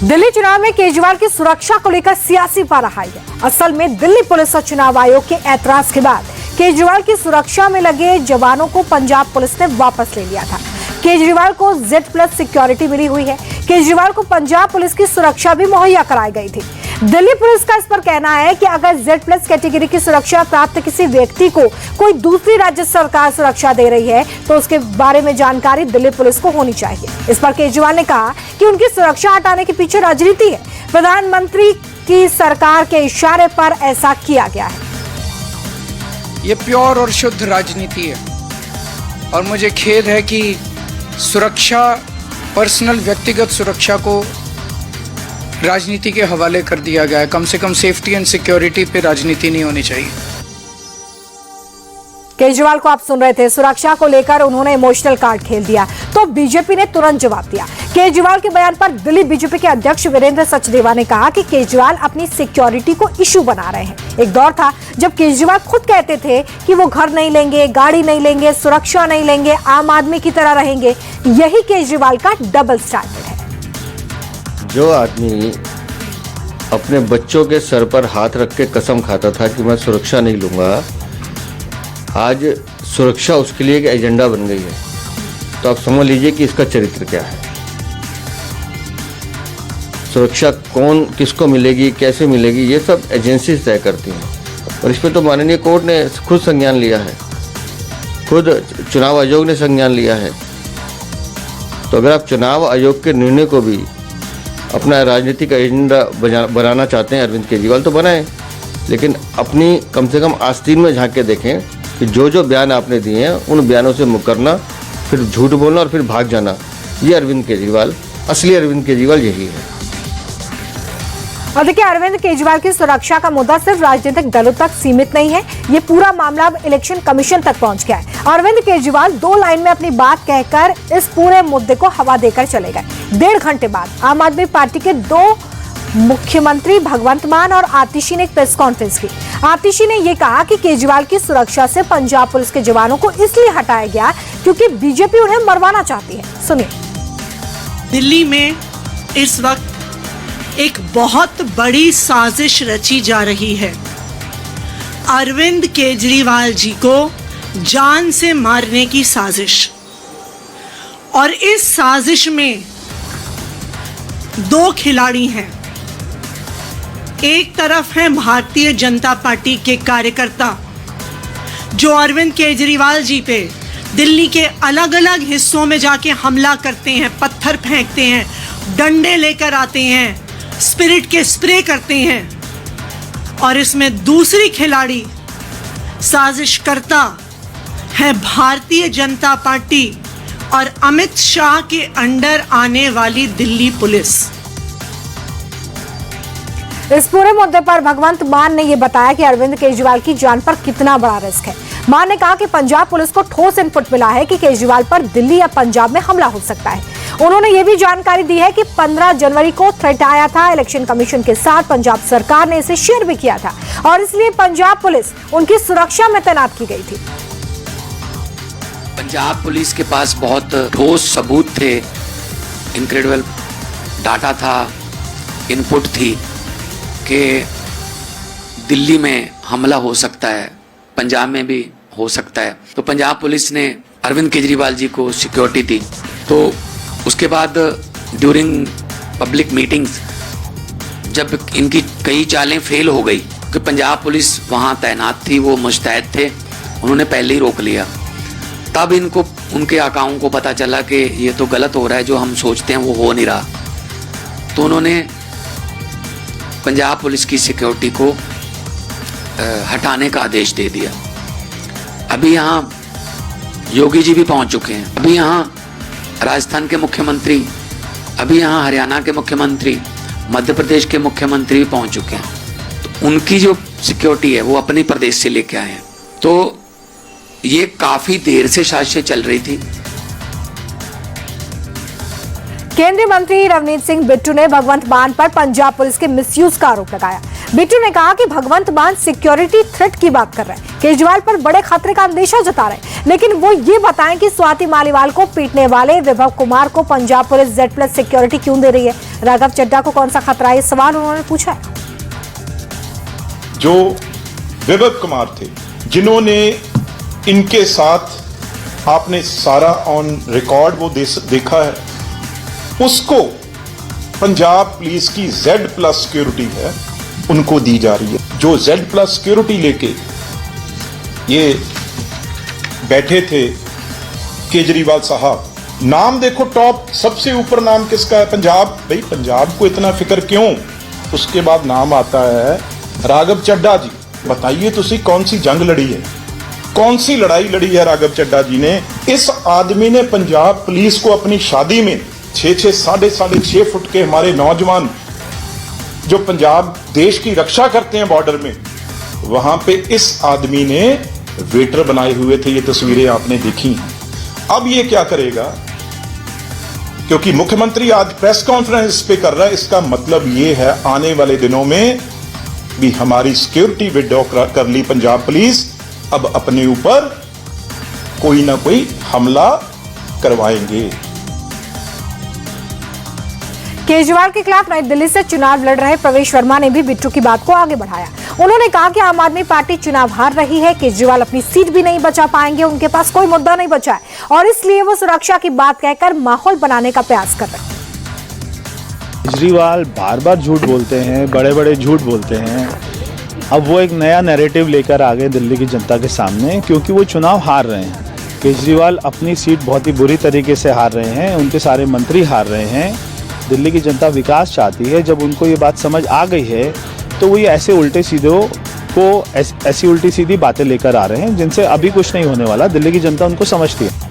दिल्ली चुनाव में केजरीवाल की सुरक्षा को लेकर सियासी पाराहाई है। असल में दिल्ली पुलिस और चुनाव आयोग के ऐतराज के बाद केजरीवाल की सुरक्षा में लगे जवानों को पंजाब पुलिस ने वापस ले लिया था। केजरीवाल को Z+ सिक्योरिटी मिली हुई है। केजरीवाल को पंजाब पुलिस की सुरक्षा भी मुहैया कराई गई थी। दिल्ली पुलिस का इस पर कहना है कि अगर Z+ कैटेगरी की सुरक्षा प्राप्त किसी व्यक्ति को कोई दूसरी राज्य सरकार सुरक्षा दे रही है तो उसके बारे में जानकारी दिल्ली पुलिस को होनी चाहिए। इस पर केजरीवाल ने कहा कि उनकी सुरक्षा हटाने के पीछे राजनीति है। प्रधानमंत्री की सरकार के इशारे पर ऐसा किया गया है। ये प्योर और शुद्ध राजनीति है और मुझे खेद है कि सुरक्षा, पर्सनल व्यक्तिगत सुरक्षा को राजनीति के हवाले कर दिया गया है। कम से कम सेफ्टी एंड सिक्योरिटी पे राजनीति नहीं होनी चाहिए। केजरीवाल को आप सुन रहे थे। सुरक्षा को लेकर उन्होंने इमोशनल कार्ड खेल दिया तो बीजेपी ने तुरंत जवाब दिया। केजरीवाल के बयान पर दिल्ली बीजेपी के अध्यक्ष वीरेंद्र सचदेवा ने कहा कि केजरीवाल अपनी सिक्योरिटी को इशू बना रहे हैं। एक दौर था जब केजरीवाल खुद कहते थे कि वो घर नहीं लेंगे, गाड़ी नहीं लेंगे, सुरक्षा नहीं लेंगे, आम आदमी की तरह रहेंगे। यही केजरीवाल का डबल स्टैंडर्ड है। जो आदमी अपने बच्चों के सर पर हाथ रख के कसम खाता था कि मैं सुरक्षा नहीं लूंगा, आज सुरक्षा उसके लिए एक एजेंडा बन गई है। तो आप समझ लीजिए कि इसका चरित्र क्या है। सुरक्षा कौन किसको मिलेगी, कैसे मिलेगी, ये सब एजेंसी तय करती हैं और इस पर तो माननीय कोर्ट ने खुद संज्ञान लिया है, खुद चुनाव आयोग ने संज्ञान लिया है। तो अगर आप चुनाव आयोग के निर्णय को भी अपना राजनीतिक एजेंडा बनाना चाहते हैं अरविंद केजरीवाल, तो बनाएं, लेकिन अपनी कम से कम आस्तीन में झांक के देखें कि जो बयान आपने दिए हैं उन बयानों से मुकरना, फिर झूठ बोलना और फिर भाग जाना, ये अरविंद केजरीवाल, असली अरविंद केजरीवाल यही है। और देखिए, अरविंद केजरीवाल की सुरक्षा का मुद्दा सिर्फ राजनीतिक दलों तक सीमित नहीं है। ये पूरा मामला अब इलेक्शन कमीशन तक पहुंच गया है। अरविंद केजरीवाल 2 लाइन में अपनी बात कहकर इस पूरे मुद्दे को हवा देकर चले गए। 1.5 घंटे बाद आम आदमी पार्टी के 2 मुख्यमंत्री भगवंत मान और आतिशी ने एक प्रेस कॉन्फ्रेंस की। आतिशी ने यह कहा कि केजरीवाल की सुरक्षा से पंजाब पुलिस के जवानों को इसलिए हटाया गया क्योंकि बीजेपी उन्हें मरवाना चाहती है। सुनिए। दिल्ली में इस वक्त एक बहुत बड़ी साजिश रची जा रही है। अरविंद केजरीवाल जी को जान से मारने की साजिश, और इस साजिश में 2 खिलाड़ी हैं। एक तरफ है भारतीय जनता पार्टी के कार्यकर्ता जो अरविंद केजरीवाल जी पे दिल्ली के अलग अलग हिस्सों में जाके हमला करते हैं, पत्थर फेंकते हैं, डंडे लेकर आते हैं, स्पिरिट के स्प्रे करते हैं। और इसमें दूसरी खिलाड़ी साजिशकर्ता है भारतीय जनता पार्टी और अमित शाह के अंडर आने वाली दिल्ली पुलिस। इस पूरे मुद्दे पर भगवंत मान ने यह बताया कि अरविंद केजरीवाल की जान पर कितना बड़ा रिस्क है। मान ने कहा कि पंजाब पुलिस को ठोस इनपुट मिला है कि केजरीवाल पर दिल्ली या पंजाब में हमला हो सकता है। उन्होंने ये भी जानकारी दी है कि 15 जनवरी को थ्रेट आया था इलेक्शन कमीशन के साथ। पंजाब सरकार ने इसे शेयर भी किया था और इसलिए पंजाब पुलिस उनकी सुरक्षा में तैनात की गई थी। पंजाब पुलिस के पास बहुत ठोस सबूत थे, इनक्रेडिबल डाटा था, इनपुट थी कि दिल्ली में हमला हो सकता है, पंजाब में भी हो सकता है। तो पंजाब पुलिस ने अरविंद केजरीवाल जी को सिक्योरिटी दी। तो उसके बाद ड्यूरिंग पब्लिक मीटिंग्स जब इनकी कई चालें फेल हो गई कि पंजाब पुलिस वहां तैनात थी, वो मुस्तैद थे, उन्होंने पहले ही रोक लिया। तब इनको, उनके आकाओं को पता चला कि ये तो गलत हो रहा है, जो हम सोचते हैं वो हो नहीं रहा। तो उन्होंने पंजाब पुलिस की सिक्योरिटी को हटाने का आदेश दे दिया। अभी यहाँ योगी जी भी पहुंच चुके हैं, अभी यहाँ राजस्थान के मुख्यमंत्री, अभी यहाँ हरियाणा के मुख्यमंत्री, मध्य प्रदेश के मुख्यमंत्री भी पहुंच चुके हैं। तो उनकी जो सिक्योरिटी है वो अपने प्रदेश से लेके आए हैं। तो ये काफी देर से साजिश चल रही थी। केंद्रीय मंत्री रवनीत सिंह बिट्टू ने भगवंत मान पर पंजाब पुलिस के मिसयूज का आरोप लगाया। बिट्टू ने कहा कि भगवंत मान सिक्योरिटी थ्रेट की बात कर रहे हैं, केजरीवाल पर बड़े खतरे का अंदेशा जता रहे हैं, लेकिन वो ये बताएं कि स्वाति मालीवाल को पीटने वाले विभव कुमार को पंजाब पुलिस Z+ सिक्योरिटी क्यों दे रही है। राघव चड्ढा को कौन सा खतरा है, ये सवाल उन्होंने पूछा है। जो विभव कुमार थे, जिन्होंने इनके साथ आपने सारा ऑन रिकॉर्ड वो देखा है, उसको पंजाब पुलिस की Z+ सिक्योरिटी है, उनको दी जा रही है। जो Z+ सिक्योरिटी लेके ये बैठे थे केजरीवाल साहब, नाम देखो, टॉप सबसे ऊपर नाम किसका है? पंजाब। भाई पंजाब को इतना फिक्र क्यों? उसके बाद नाम आता है राघव चड्ढा जी। बताइए तुसी कौन सी जंग लड़ी है, कौन सी लड़ाई लड़ी है राघव चड्ढा जी ने? इस आदमी ने पंजाब पुलिस को अपनी शादी में 6-6, 6.5 फुट के हमारे नौजवान जो पंजाब देश की रक्षा करते हैं बॉर्डर में, वहां पे इस आदमी ने वेटर बनाए हुए थे। ये तस्वीरें आपने देखी हैं। अब ये क्या करेगा? क्योंकि मुख्यमंत्री आज प्रेस कॉन्फ्रेंस पे कर रहा है, इसका मतलब ये है आने वाले दिनों में भी हमारी सिक्योरिटी विड्रॉ कर ली पंजाब पुलिस, अब अपने ऊपर कोई ना कोई हमला करवाएंगे। केजरीवाल के खिलाफ नई दिल्ली से चुनाव लड़ रहे प्रवेश वर्मा ने भी बिट्टू की बात को आगे बढ़ाया। उन्होंने कहा कि आम आदमी पार्टी चुनाव हार रही है, केजरीवाल अपनी सीट भी नहीं बचा पाएंगे, उनके पास कोई मुद्दा नहीं बचा है और इसलिए वो सुरक्षा की बात कहकर माहौल बनाने का प्रयास कर रहे हैं। केजरीवाल बार बार झूठ बोलते हैं, बड़े बड़े झूठ बोलते हैं। अब वो एक नया नैरेटिव लेकर आ गए दिल्ली की जनता के सामने, क्योंकि वो चुनाव हार रहे हैं। केजरीवाल अपनी सीट बहुत ही बुरी तरीके से हार रहे हैं, उनके सारे मंत्री हार रहे हैं। दिल्ली की जनता विकास चाहती है। जब उनको ये बात समझ आ गई है तो वो ये ऐसे ऐसी उल्टी सीधी बातें लेकर आ रहे हैं जिनसे अभी कुछ नहीं होने वाला। दिल्ली की जनता उनको समझती है।